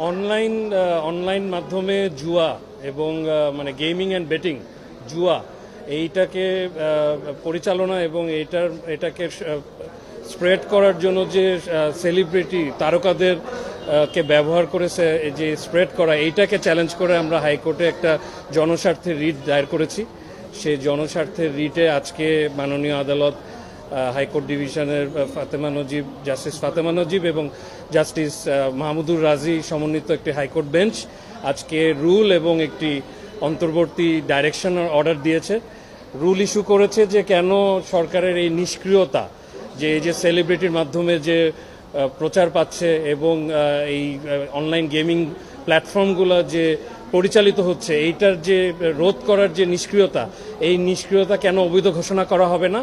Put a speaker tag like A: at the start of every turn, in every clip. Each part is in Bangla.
A: অনলাইন মাধ্যমে জুয়া এবং মানে গেমিং অ্যান্ড বেটিং জুয়া এইটাকে পরিচালনা এবং এটাকে স্প্রেড করার জন্য যে সেলিব্রিটি তারকাদের কে ব্যবহার করেছে যে স্প্রেড করা এইটাকে চ্যালেঞ্জ করে আমরা হাইকোর্টে একটা জনস্বার্থের রিট দায়ের করেছি। সেই জনস্বার্থের রিটে আজকে মাননীয় আদালত হাইকোর্ট ডিভিশনের জাস্টিস ফাতেমা নজিব এবং জাস্টিস মাহমুদুর রাজি সমন্বিত একটি হাইকোর্ট বেঞ্চ আজকে রুল এবং একটি অন্তর্বর্তী ডাইরেকশন অর্ডার দিয়েছে। রুল ইস্যু করেছে যে কেন সরকারের এই নিষ্ক্রিয়তা, যে এই যে সেলিব্রিটির মাধ্যমে যে প্রচার পাচ্ছে এবং এই অনলাইন গেমিং প্ল্যাটফর্মগুলো যে পরিচালিত হচ্ছে এইটার যে রোধ করার যে নিষ্ক্রিয়তা, এই নিষ্ক্রিয়তা কেন অবৈধ ঘোষণা করা হবে না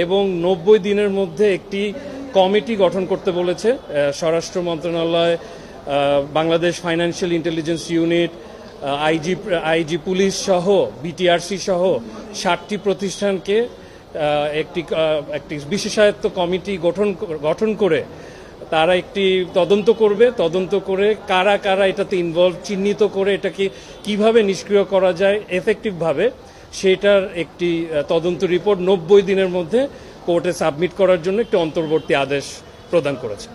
A: এবং 90 দিনের মধ্যে একটি কমিটি গঠন করতে বলেছে স্বরাষ্ট্র মন্ত্রণালয়, Bangladesh financial intelligence unit, IG police সহ বিটিআরসি সহ 60টি প্রতিষ্ঠানকে একটি বিশেষায়িত কমিটি গঠন করে তারা একটি তদন্ত করে কারা কারা এটাতে ইনভলভ চিহ্নিত করে এটাকে কিভাবে নিষ্ক্রিয় করা যায় এফেক্টিভভাবে সেটার একটি তদন্ত রিপোর্ট 90 দিনের মধ্যে কোর্টে সাবমিট করার জন্য একটি অন্তর্বর্তী আদেশ প্রদান করেছে।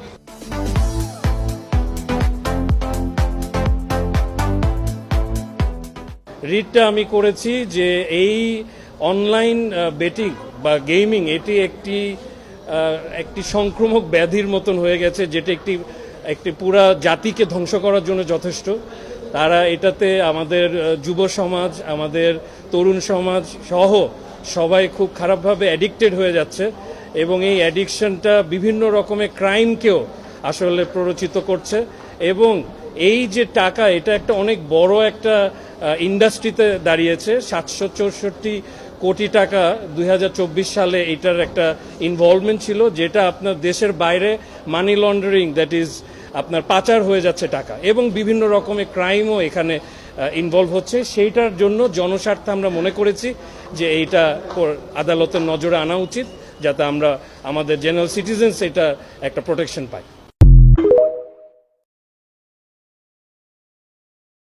A: রিটটা আমি করেছি যে এই অনলাইন বেটিং বা গেমিং এটি একটি সংক্রমক ব্যাধির মতন হয়ে গেছে, যেটা একটি পুরা জাতিকে ধ্বংস করার জন্য যথেষ্ট। তারা এটাতে আমাদের যুব সমাজ, আমাদের তরুণ সমাজ সহ সবাই খুব খারাপভাবে অ্যাডিক্টেড হয়ে যাচ্ছে এবং এই অ্যাডিকশনটা বিভিন্ন রকমের ক্রাইমকেও আসলে প্ররোচিত করছে এবং এই যে টাকা, এটা একটা অনেক বড় একটা ইন্ডাস্ট্রিতে দাঁড়িয়েছে। 764 কোটি টাকা 2024 সালে এটার একটা ইনভলভমেন্ট ছিল, যেটা আপনার দেশের বাইরে মানি লন্ডারিং, দ্যাট ইজ আপনার পাচার হয়ে যাচ্ছে টাকা এবং বিভিন্ন রকমের ক্রাইমও এখানে ইনভলভ হচ্ছে। সেইটার জন্য জনস্বার্থে আমরা মনে করেছি যে এইটা আদালতের নজরে আনা উচিত, যাতে আমরা আমাদের জেনারেল সিটিজেন্স এটা একটা প্রোটেকশন পাই।